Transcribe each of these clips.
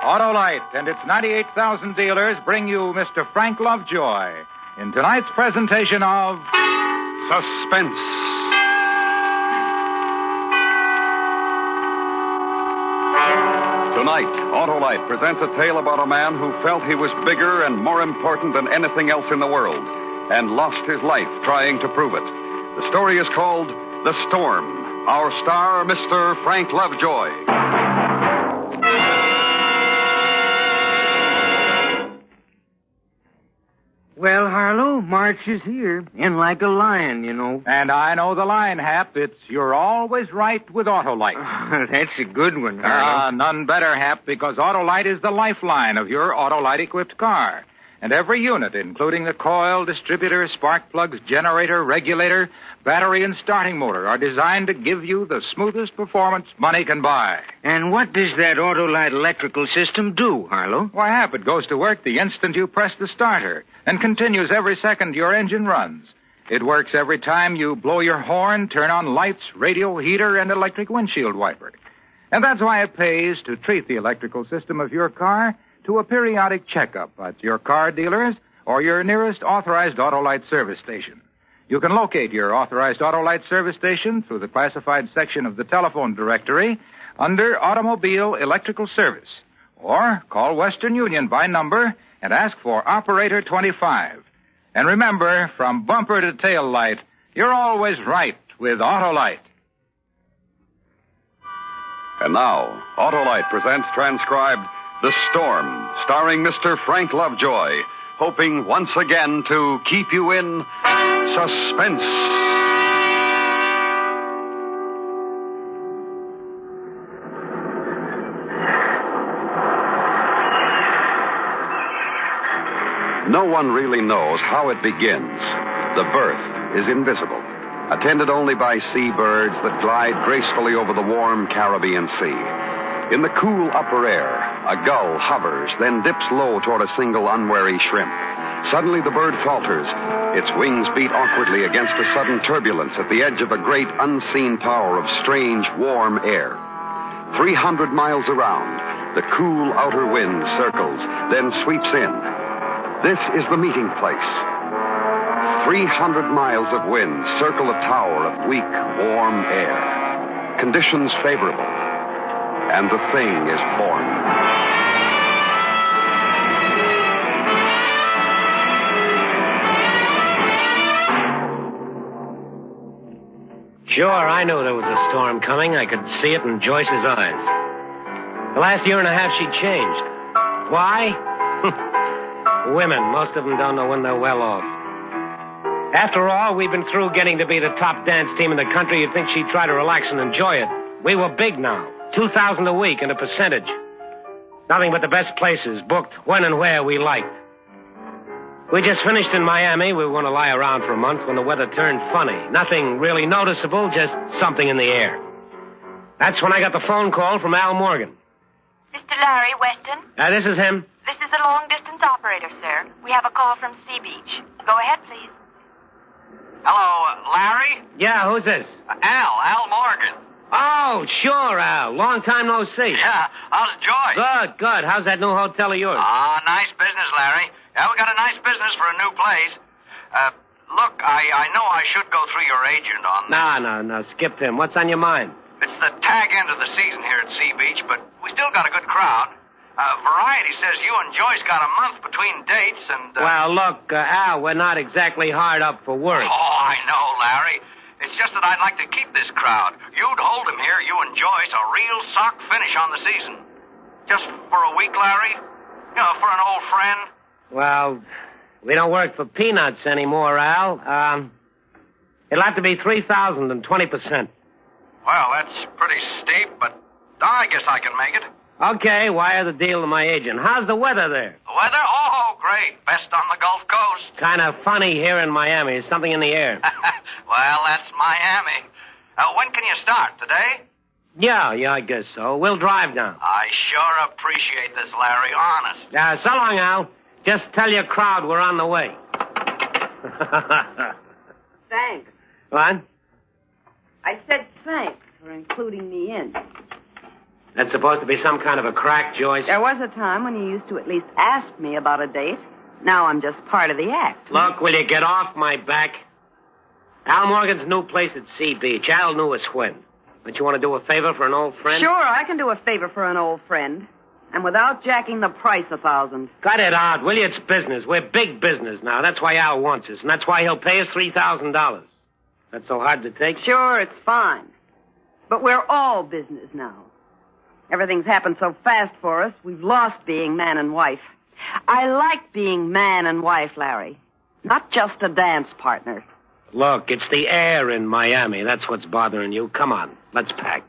Autolite and its 98,000 dealers bring you Mr. Frank Lovejoy in tonight's presentation of Suspense. Tonight, Autolite presents a tale about a man who felt he was bigger and more important than anything else in the world and lost his life trying to prove it. The story is called The Storm. Our star, Mr. Frank Lovejoy. Well, Harlow, March is here. In like a lion, you know. And I know the line, Hap. It's you're always right with Autolite. That's a good one, Harlow. None better, Hap, because Autolite is the lifeline of your Autolite-equipped car. And every unit, including the coil, distributor, spark plugs, generator, regulator, battery, and starting motor, are designed to give you the smoothest performance money can buy. And what does that Autolite electrical system do, Harlow? Why, Hap, it goes to work the instant you press the starter and continues every second your engine runs. It works every time you blow your horn, turn on lights, radio, heater, and electric windshield wiper. And that's why it pays to treat the electrical system of your car to a periodic checkup at your car dealers or your nearest authorized Autolite service station. You can locate your authorized Autolite service station through the classified section of the telephone directory under Automobile Electrical Service. Or call Western Union by number and ask for Operator 25. And remember, from bumper to tail light, you're always right with Autolite. And now, Autolite presents transcribed The Storm, starring Mr. Frank Lovejoy, hoping once again to keep you in suspense. No one really knows how it begins. The birth is invisible, attended only by seabirds that glide gracefully over the warm Caribbean Sea. In the cool upper air, a gull hovers, then dips low toward a single unwary shrimp. Suddenly the bird falters. Its wings beat awkwardly against a sudden turbulence at the edge of a great unseen tower of strange, warm air. 300 miles around, the cool outer wind circles, then sweeps in. This is the meeting place. 300 miles of wind circle a tower of weak, warm air. Conditions favorable. And the thing is born. Sure, I knew there was a storm coming. I could see it in Joyce's eyes. The last year and a half, she changed. Why? Women. Most of them don't know when they're well off. After all, we've been through getting to be the top dance team in the country. You'd think she'd try to relax and enjoy it. We were big now. $2,000 a week and a percentage. Nothing but the best places, booked when and where we liked. We just finished in Miami. We were going to lie around for a month when the weather turned funny. Nothing really noticeable, just something in the air. That's when I got the phone call from Al Morgan. Mr. Larry Weston? This is him. This is a long-distance operator, sir. We have a call from Sea Beach. Go ahead, please. Hello, Larry? Yeah, who's this? Al Morgan. Oh, sure, Al. Long time no see. Yeah, how's Joy? Good. How's that new hotel of yours? Nice business, Larry. Yeah, we got a nice business for a new place. Look, I know I should go through your agent on... No. Skip him. What's on your mind? It's the tag end of the season here at Sea Beach, but we still got a good crowd. Variety says you and Joyce got a month between dates and... Well, look, Al, we're not exactly hard up for work. Oh, I know, Larry. It's just that I'd like to keep this crowd. You'd hold them here, you and Joyce, a real sock finish on the season. Just for a week, Larry? You know, for an old friend? Well, we don't work for peanuts anymore, Al. It'll have to be 3,000 and 20%. Well, that's pretty steep, but I guess I can make it. Okay, wire the deal to my agent. How's the weather there? The weather? Oh, great. Best on the Gulf Coast. Kind of funny here in Miami. Something in the air. Well, that's Miami. When can you start? Today? Yeah, I guess so. We'll drive down. I sure appreciate this, Larry. Honest. So long, Al. Just tell your crowd we're on the way. That's supposed to be some kind of a crack, Joyce? There was a time when you used to at least ask me about a date. Now I'm just part of the act. Look, will you get off my back? Al Morgan's new place at Sea Beach. Al knew us when. Don't you want to do a favor for an old friend? Sure, I can do a favor for an old friend. And without jacking the price 1,000. Cut it out, will you? It's business. We're big business now. That's why Al wants us. And that's why he'll pay us $3,000. That's so hard to take? Sure, it's fine. But we're all business now. Everything's happened so fast for us, we've lost being man and wife. I like being man and wife, Larry. Not just a dance partner. Look, it's the air in Miami. That's what's bothering you. Come on, let's pack.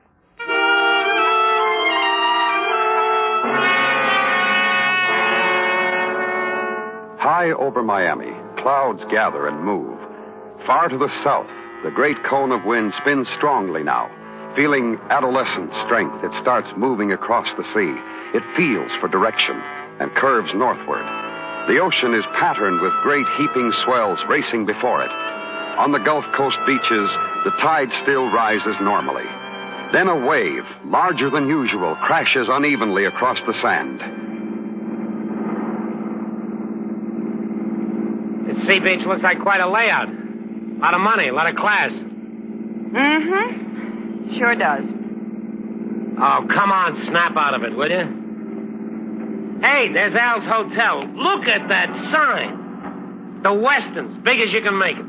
High over Miami, clouds gather and move. Far to the south, the great cone of wind spins strongly now. Feeling adolescent strength, it starts moving across the sea. It feels for direction and curves northward. The ocean is patterned with great heaping swells racing before it. On the Gulf Coast beaches, the tide still rises normally. Then a wave, larger than usual, crashes unevenly across the sand. This Sea Beach looks like quite a layout. A lot of money, a lot of class. Mm-hmm. Sure does. Oh, come on, snap out of it, will you? Hey, there's Al's Hotel. Look at that sign. The Westons, big as you can make it.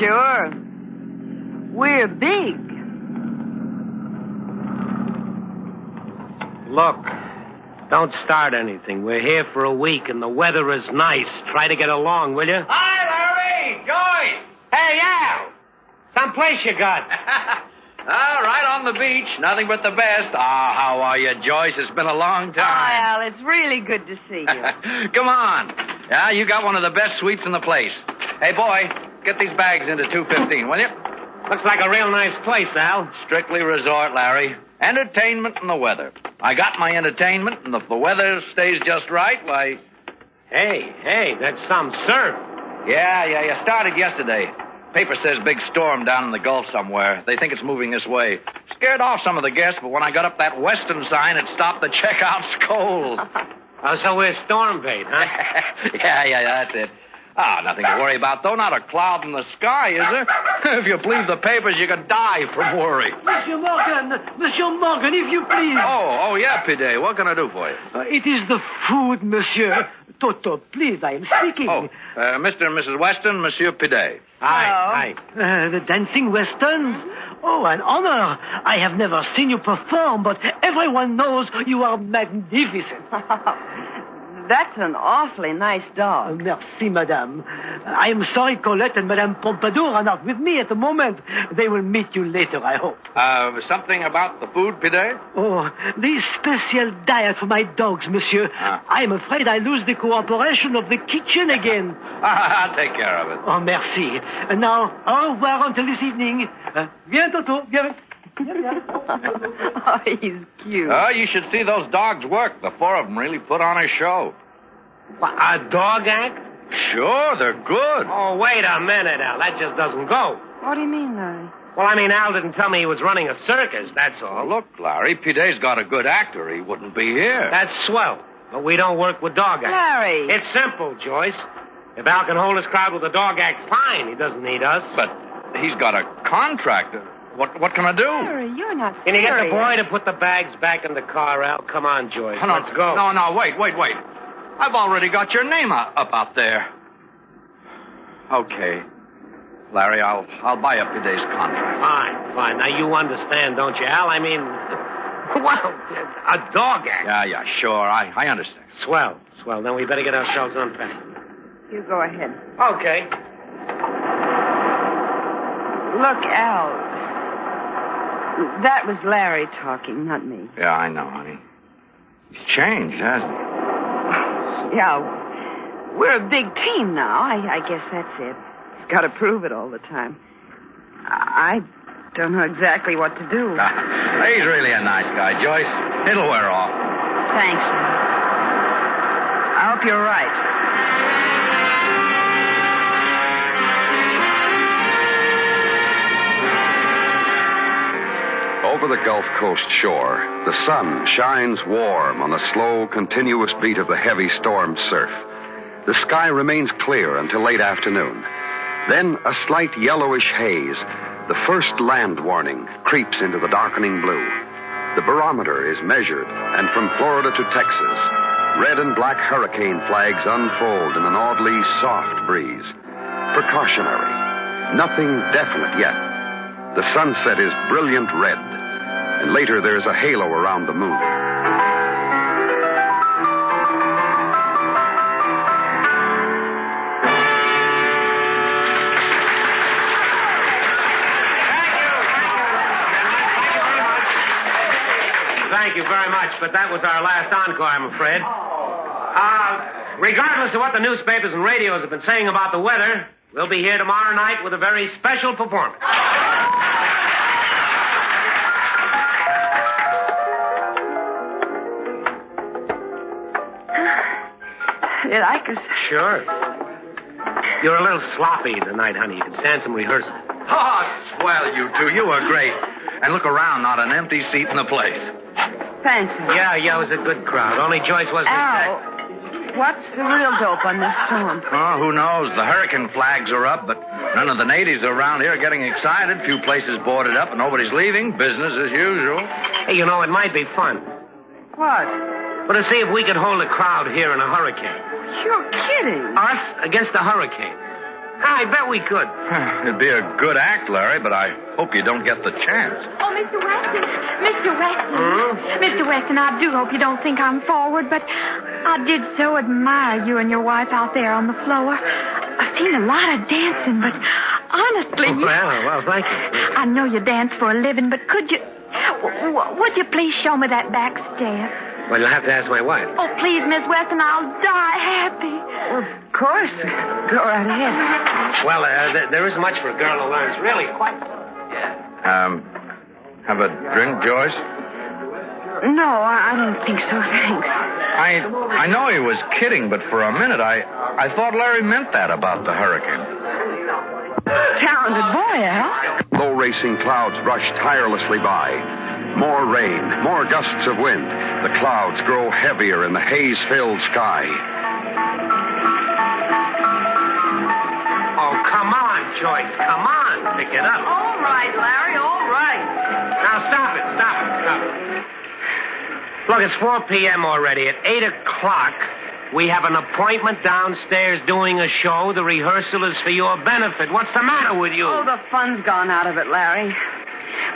Sure. We're big. Look, don't start anything. We're here for a week, and the weather is nice. Try to get along, will you? Hi, Larry. Joyce. Hey, Al. Someplace you got. Right on the beach. Nothing but the best. How are you, Joyce? It's been a long time. Hi, Al. It's really good to see you. Come on. Yeah, you got one of the best suites in the place. Hey, boy, get these bags into 215, will you? Looks like a real nice place, Al. Strictly resort, Larry. Entertainment and the weather. I got my entertainment, and if the weather stays just right, why... Hey, that's some surf. Yeah. Started yesterday. Paper says big storm down in the Gulf somewhere. They think it's moving this way. Scared off some of the guests, but when I got up that western sign, it stopped the checkouts cold. Oh, so we're storm bait, huh? Yeah, that's it. Nothing to worry about, though. Not a cloud in the sky, is there? If you believe the papers, you could die from worry. Monsieur Morgan, if you please. Oh, yeah, Pidet. What can I do for you? It is the food, monsieur. Toto, please, I am speaking. Mr. and Mrs. Weston, Monsieur Pidet. Hi. The dancing westerns? Oh, an honor. I have never seen you perform, but everyone knows you are magnificent. That's an awfully nice dog. Merci, madame. I am sorry Colette and Madame Pompadour are not with me at the moment. They will meet you later, I hope. Something about the food, Pidet? Oh, the special diet for my dogs, monsieur. I am afraid I lose the cooperation of the kitchen again. I'll take care of it. Oh, merci. And now, au revoir until this evening. Viens, Toto, viens. Oh, he's cute. You should see those dogs work. The four of them really put on a show. A dog act? Sure, they're good. Oh, wait a minute, Al. That just doesn't go. What do you mean, Larry? Well, I mean, Al didn't tell me he was running a circus, that's all. Look, Larry, Pidet's got a good actor. He wouldn't be here. That's swell. But we don't work with dog acts. Larry! It's simple, Joyce. If Al can hold his crowd with a dog act, fine. He doesn't need us. But he's got a contract. What can I do? Larry, you're not Can you get the serious. boy to put the bags back in the car, Al? Come on, Joyce. No, Let's go. No, wait. I've already got your name up out there. Okay. Larry, I'll buy up today's contract. Fine. Now, you understand, don't you, Al? I mean, well, a dog act. Yeah, sure. I understand. Swell. Then we better get ourselves unpacked. You go ahead. Okay. Look, Al. That was Larry talking, not me. Yeah, I know, honey. He's changed, hasn't he? Yeah, we're a big team now. I guess that's it. He's got to prove it all the time. I don't know exactly what to do. He's really a nice guy, Joyce. It'll wear off. Thanks. I hope you're right. Over the Gulf Coast shore, the sun shines warm on the slow, continuous beat of the heavy storm surf. The sky remains clear until late afternoon. Then a slight yellowish haze, the first land warning, creeps into the darkening blue. The barometer is measured, and from Florida to Texas, red and black hurricane flags unfold in an oddly soft breeze. Precautionary. Nothing definite yet. The sunset is brilliant red, and later there's a halo around the moon. Thank you very much, but that was our last encore, I'm afraid. Regardless of what the newspapers and radios have been saying about the weather, we'll be here tomorrow night with a very special performance. You like us? Sure. You're a little sloppy tonight, honey. You can stand some rehearsal. Oh, swell, you two. You were great. And look around, not an empty seat in the place. Fancy. Yeah, it was a good crowd. Only Joyce wasn't Al, what's the real dope on this storm? Oh, who knows? The hurricane flags are up, but none of the natives around here are getting excited. Few places boarded up, and nobody's leaving. Business as usual. Hey, you know, it might be fun. What? But to see if we could hold a crowd here in a hurricane. You're kidding. Us against a hurricane. I bet we could. It'd be a good act, Larry, but I hope you don't get the chance. Oh, Mr. Weston. Mr. Weston. Mr. Weston, I do hope you don't think I'm forward, but I did so admire you and your wife out there on the floor. I've seen a lot of dancing, but honestly... Well, thank you. I know you dance for a living, but could you... would you please show me that back step? Well, you'll have to ask my wife. Oh, please, Miss Weston, I'll die happy. Well, of course. Go right ahead. Well, there isn't much for a girl to learn. It's really quite... Have a drink, Joyce? No, I don't think so, thanks. I know he was kidding, but for a minute I thought Larry meant that about the hurricane. Talented boy, Al. Low racing clouds rush tirelessly by. More rain, more gusts of wind. The clouds grow heavier in the haze-filled sky. Oh, come on, Joyce. Come on. Pick it up. All right, Larry, all right. Now, stop it. Look, it's 4 p.m. already. At 8 o'clock, we have an appointment downstairs doing a show. The rehearsal is for your benefit. What's the matter with you? Oh, the fun's gone out of it, Larry.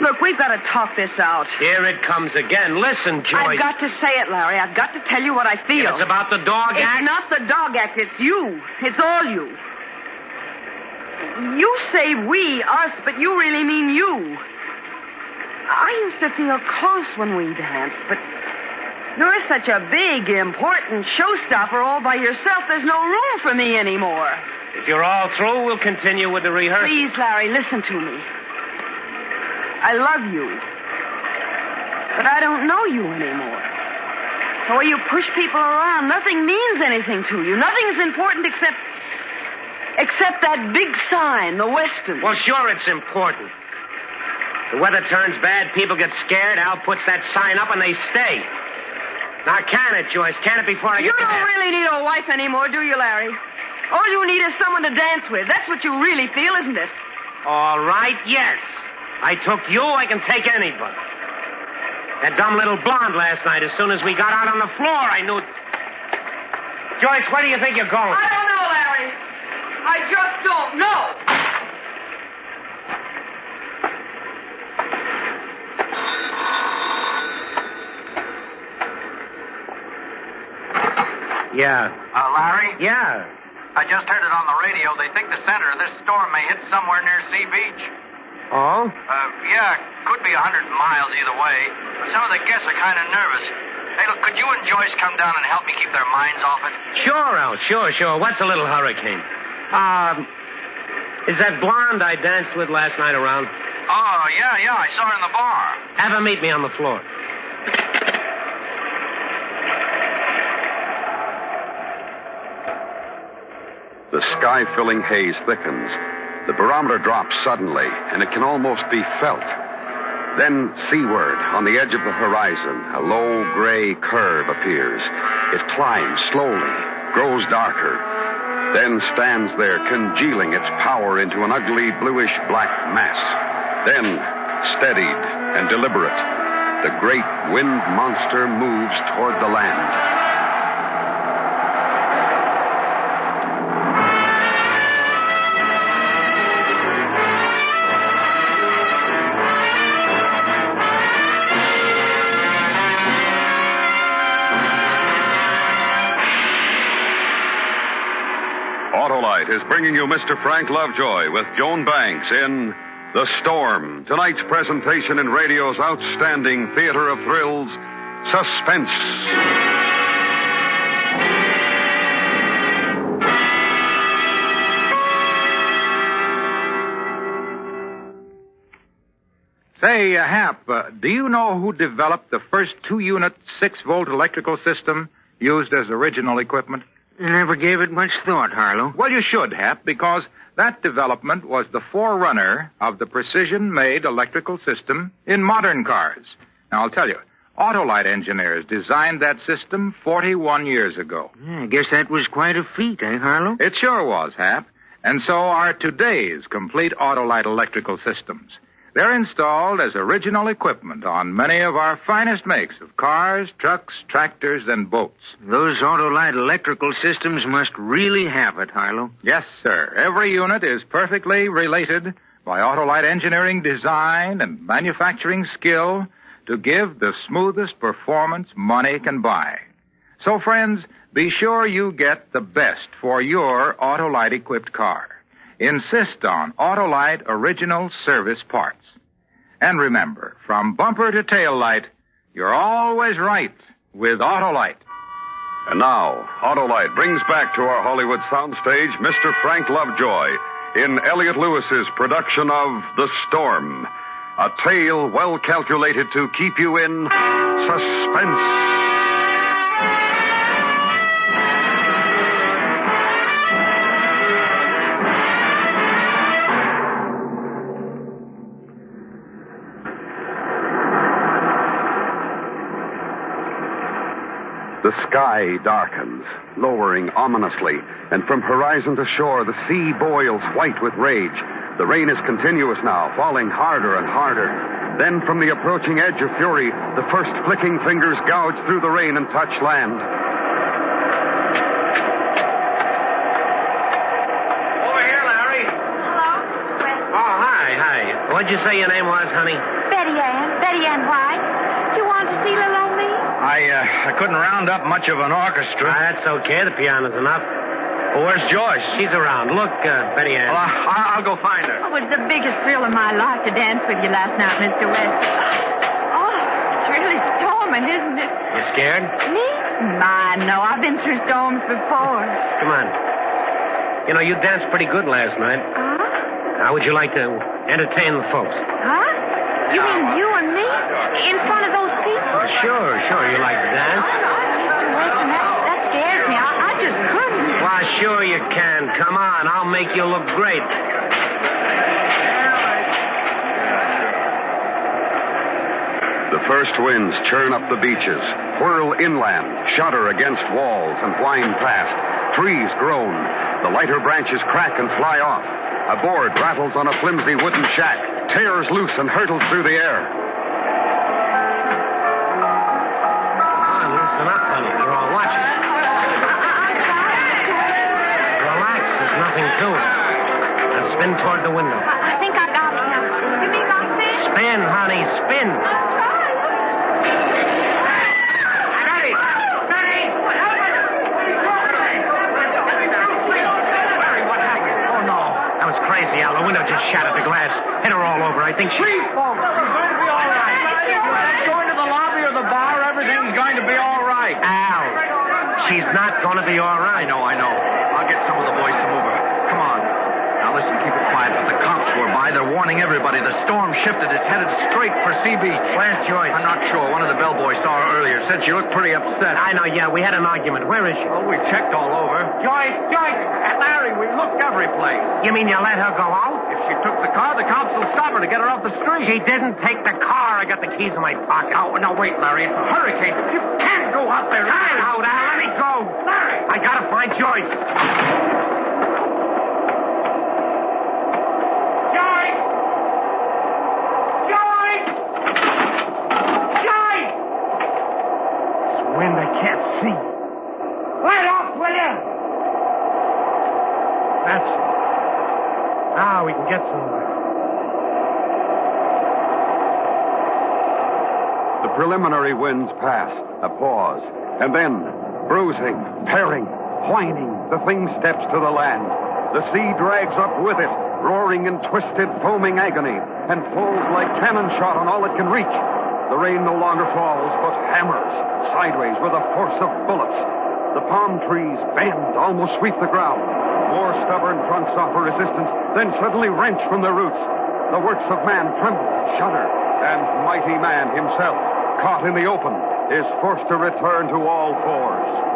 Look, we've got to talk this out. Here it comes again. Listen, Joyce. I've got to say it, Larry. I've got to tell you what I feel. It's about the dog act? It's not the dog act. It's you. It's all you. You say we, us, but you really mean you. I used to feel close when we danced, but you're such a big, important showstopper all by yourself. There's no room for me anymore. If you're all through, we'll continue with the rehearsal. Please, Larry, listen to me. I love you. But I don't know you anymore. The way you push people around, nothing means anything to you. Nothing is important except that big sign, the Weston. Well, sure, it's important. The weather turns bad, people get scared. Al puts that sign up and they stay. Now, can it, Joyce? Can it before I get You don't really need a wife anymore, do you, Larry? All you need is someone to dance with. That's what you really feel, isn't it? All right, yes. I took you, I can take anybody. That dumb little blonde last night, as soon as we got out on the floor, I knew... Joyce, where do you think you're going? I don't know, Larry. I just don't know. Yeah. Larry? Yeah. I just heard it on the radio. They think the center of this storm may hit somewhere near Sea Beach. Oh? Yeah, could be 100 miles either way. Some of the guests are kind of nervous. Hey, look, could you and Joyce come down and help me keep their minds off it? Sure, Al, sure. What's a little hurricane? Is that blonde I danced with last night around? Oh, yeah, I saw her in the bar. Have her meet me on the floor. The sky-filling haze thickens. The barometer drops suddenly, and it can almost be felt. Then, seaward, on the edge of the horizon, a low gray curve appears. It climbs slowly, grows darker, then stands there, congealing its power into an ugly bluish-black mass. Then, steadied and deliberate, the great wind monster moves toward the land. Autolite is bringing you Mr. Frank Lovejoy with Joan Banks in The Storm, tonight's presentation in radio's outstanding theater of thrills, Suspense. Say, Hap, do you know who developed the first 2-unit 6-volt electrical system used as original equipment? I never gave it much thought, Harlow. Well, you should, Hap, because that development was the forerunner of the precision-made electrical system in modern cars. Now, I'll tell you, Autolite engineers designed that system 41 years ago. Yeah, I guess that was quite a feat, eh, Harlow? It sure was, Hap. And so are today's complete Autolite electrical systems. They're installed as original equipment on many of our finest makes of cars, trucks, tractors, and boats. Those Autolite electrical systems must really have it, Harlow. Yes, sir. Every unit is perfectly related by Autolite engineering design and manufacturing skill to give the smoothest performance money can buy. So, friends, be sure you get the best for your Autolite-equipped car. Insist on Autolite original service parts. And remember, from bumper to tail light, you're always right with Autolite. And now, Autolite brings back to our Hollywood soundstage Mr. Frank Lovejoy in Elliot Lewis's production of The Storm, a tale well calculated to keep you in suspense. The sky darkens, lowering ominously, and from horizon to shore, the sea boils white with rage. The rain is continuous now, falling harder and harder. Then, from the approaching edge of fury, the first flicking fingers gouge through the rain and touch land. Over here, Larry. Hello? Oh, hi. What'd you say your name was, honey? Betty Ann White. You want to see little old me? I couldn't round up much of an orchestra. That's okay. The piano's enough. Well, where's Joyce? She's around. Look, Betty Ann. Well, I'll go find her. Oh, it was the biggest thrill of my life to dance with you last night, Mr. West. Oh, it's really storming, isn't it? You scared? Me? My, no. I've been through storms before. Come on. You know, you danced pretty good last night. Huh? How would you like to entertain the folks? Huh? You mean you and me? In front of those people? Sure. You like to dance. Mr. Weston, that scares me. I just couldn't. Why, sure you can. Come on. I'll make you look great. The first winds churn up the beaches, whirl inland, shudder against walls, and whine past. Trees groan. The lighter branches crack and fly off. A board rattles on a flimsy wooden shack, tears loose and hurtles through the air. Come on, loosen up, honey. They're all watching. Relax. There's nothing to it. Now spin toward the window. I think I got it now. You mean my fish? Spin, honey. Spin. The window just shattered the glass. Hit her all over. I think she... Please, folks, it's going to be all right. Let's go into the lobby or the bar. Everything's going to be all right. Al, she's not going to be all right. I know. I'll get some of the boys to move her. Come on. Now, listen, keep it quiet. But the cops were by. They're warning everybody. The storm shifted. It's headed straight for CB. Where's Joyce? I'm not sure. One of the bellboys saw her earlier said she looked pretty upset. I know, yeah. We had an argument. Where is she? Oh, we checked all over. Joyce! Larry, we looked every place. You mean you let her go out? If she took the car, the cops will stop her to get her off the street. She didn't take the car. I got the keys in my pocket. Oh, no, wait, Larry. It's a hurricane. You can't go out there. Now, let me go. Larry! I gotta find Joyce. Wind, I can't see. Let up, will you? That's it. Now we can get somewhere. The preliminary winds pass, a pause, and then, bruising, tearing, whining, the thing steps to the land. The sea drags up with it, roaring in twisted, foaming agony, and falls like cannon shot on all it can reach. The rain no longer falls, but hammers, sideways with the force of bullets. The palm trees bend, almost sweep the ground. More stubborn trunks offer resistance, then suddenly wrench from their roots. The works of man tremble, shudder, and mighty man himself, caught in the open, is forced to return to all fours.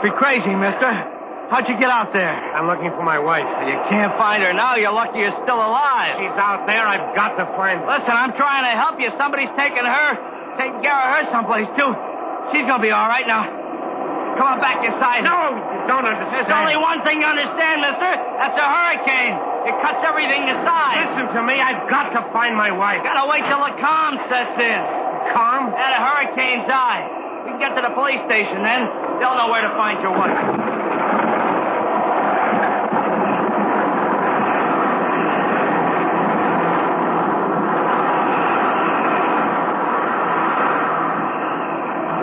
Be crazy, mister. How'd you get out there? I'm looking for my wife. You can't find her now. You're lucky you're still alive. She's out there. I've got to find her. Listen, I'm trying to help you. Somebody's taking care of her someplace, too. She's gonna be all right now. Come on back inside. No, you don't understand. There's only one thing you understand, mister. That's a hurricane. It cuts everything aside. Listen to me. I've got to find my wife. Gotta wait till the calm sets in. Calm? At a hurricane's eye. We can get to the police station then. They'll know where to find your wife.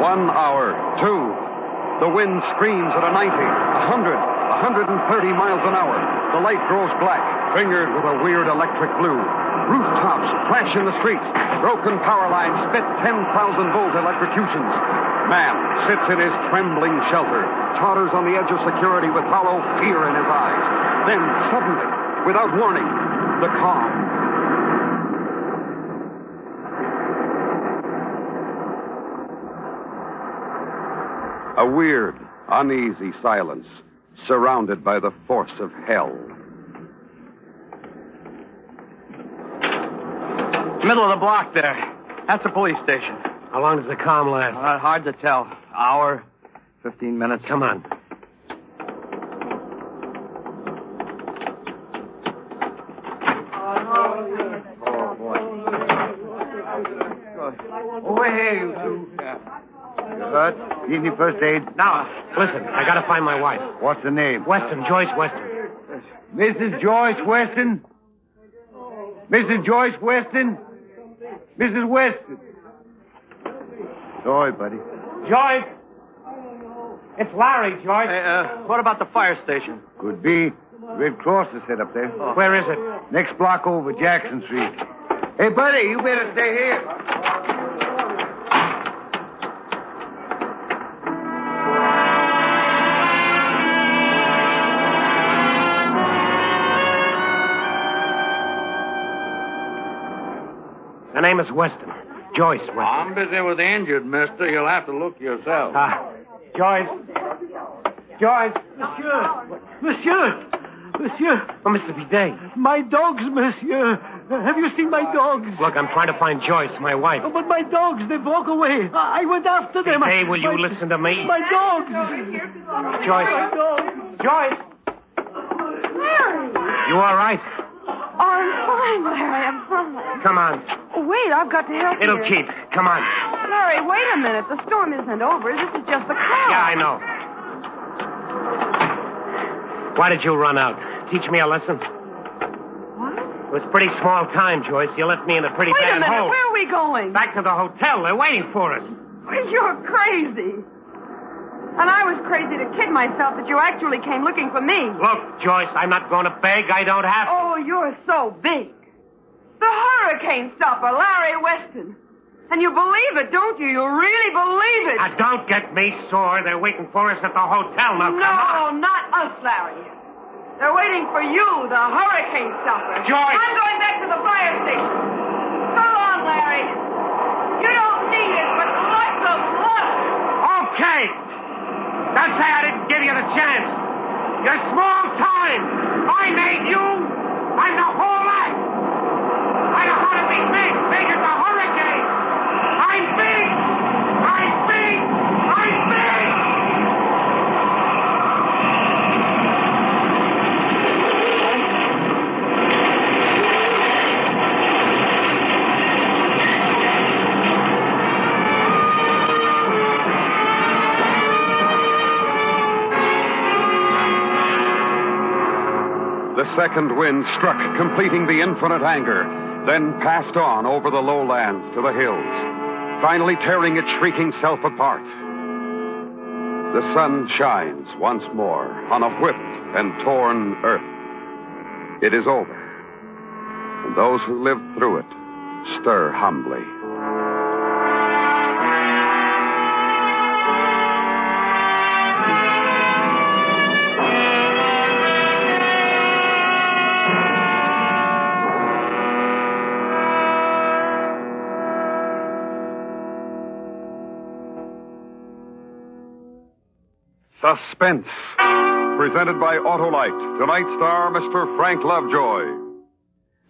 One hour, two. The wind screams at a 90, 100, 130 miles an hour. The light grows black, fingered with a weird electric blue. Rooftops flash in the streets. Broken power lines spit 10,000-volt electrocutions. Man sits in his trembling shelter, totters on the edge of security with hollow fear in his eyes. Then, suddenly, without warning, the calm. A weird, uneasy silence, surrounded by the force of hell. Middle of the block there. That's the police station. How long does the calm last? Hard to tell. Hour, 15 minutes. Come on. Over here, you two. You hurt? Need any first aid? Now, listen, I gotta find my wife. What's the name? Weston, Joyce Weston. Mrs. Joyce Weston? Mrs. Joyce Weston? Mrs. Weston? Sorry, buddy. Joyce! It's Larry, Joyce. Hey, what about the fire station? Could be. Red Cross is set up there. Oh. Where is it? Next block over, Jackson Street. Hey, buddy, you better stay here. Her name is Weston. Joyce Weston. I'm busy with the injured, mister. You'll have to look yourself. Joyce. Joyce. Monsieur. Oh, Mr. Bidet. My dogs, monsieur. Have you seen my dogs? Look, I'm trying to find Joyce, my wife. Oh, but my dogs, they walk away. I went after them. Bidet, will you listen to me? My dogs. Joyce. My dogs. Joyce. Larry. You all right? Oh, I'm fine, Larry. I'm fine. Come on. Wait, I've got to help It'll you. keep. Come on. Larry, wait a minute. The storm isn't over. This is just the calm. Yeah, I know. Why did you run out? Teach me a lesson? It was pretty small time, Joyce. You left me in a pretty Wait bad a minute. hole. Where are we going? Back to the hotel. They're waiting for us. Well, you're crazy. And I was crazy to kid myself that you actually came looking for me. Look, Joyce, I'm not going to beg. I don't have to. Oh, you're so big. The hurricane stopper, Larry Weston. And you believe it, don't you? You really believe it. Now, don't get me sore. They're waiting for us at the hotel. Now, come on. No, not us, Larry. They're waiting for you, the hurricane stopper. Joyce! I'm going back to the fire station. So long, Larry. You don't need it, but lots of luck. Okay. Don't say I didn't give you the chance. You're small time. I made you. I'm the whole lot. I know how to be big. Big as a hurricane. I'm big. I'm big. I'm big. The second wind struck, completing the infinite anger, then passed on over the lowlands to the hills, finally tearing its shrieking self apart. The sun shines once more on a whipped and torn earth. It is over, and those who lived through it stir humbly. Suspense, presented by Autolite. Tonight's star, Mr. Frank Lovejoy.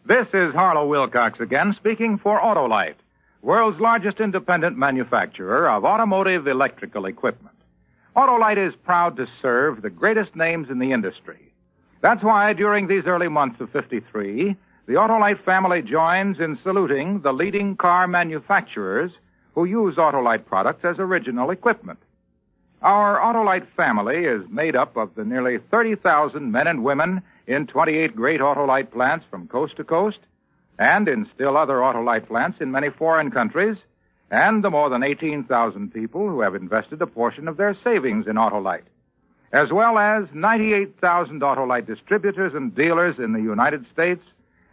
This is Harlow Wilcox again, speaking for Autolite, world's largest independent manufacturer of automotive electrical equipment. Autolite is proud to serve the greatest names in the industry. That's why during these early months of 53, the Autolite family joins in saluting the leading car manufacturers who use Autolite products as original equipment. Our Autolite family is made up of the nearly 30,000 men and women in 28 great Autolite plants from coast to coast, and in still other Autolite plants in many foreign countries, and the more than 18,000 people who have invested a portion of their savings in Autolite, as well as 98,000 Autolite distributors and dealers in the United States,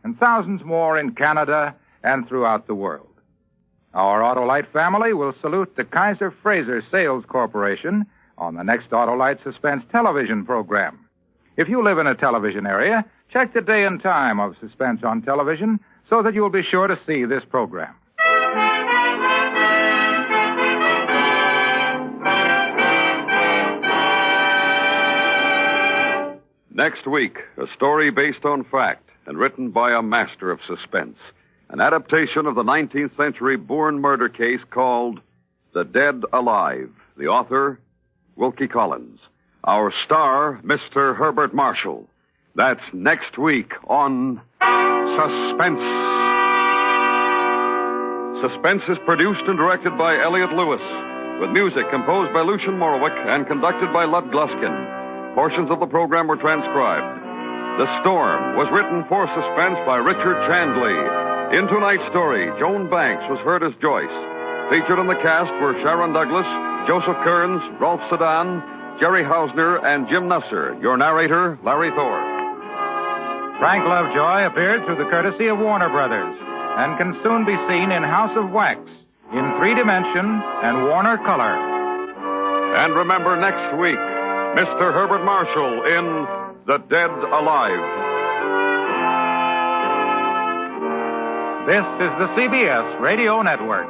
and thousands more in Canada and throughout the world. Our Autolite family will salute the Kaiser Fraser Sales Corporation on the next Autolite Suspense television program. If you live in a television area, check the day and time of Suspense on television so that you'll be sure to see this program. Next week, a story based on fact and written by a master of suspense. An adaptation of the 19th century Bourne murder case called The Dead Alive. The author, Wilkie Collins. Our star, Mr. Herbert Marshall. That's next week on Suspense. Suspense is produced and directed by Elliot Lewis, with music composed by Lucian Morowick and conducted by Lud Gluskin. Portions of the program were transcribed. The Storm was written for Suspense by Richard Chandley. In tonight's story, Joan Banks was heard as Joyce. Featured in the cast were Sharon Douglas, Joseph Kearns, Rolf Sedan, Jerry Hausner, and Jim Nusser. Your narrator, Larry Thor. Frank Lovejoy appeared through the courtesy of Warner Brothers and can soon be seen in House of Wax, in 3 dimension and Warner Color. And remember next week, Mr. Herbert Marshall in The Dead Alive. This is the CBS Radio Network.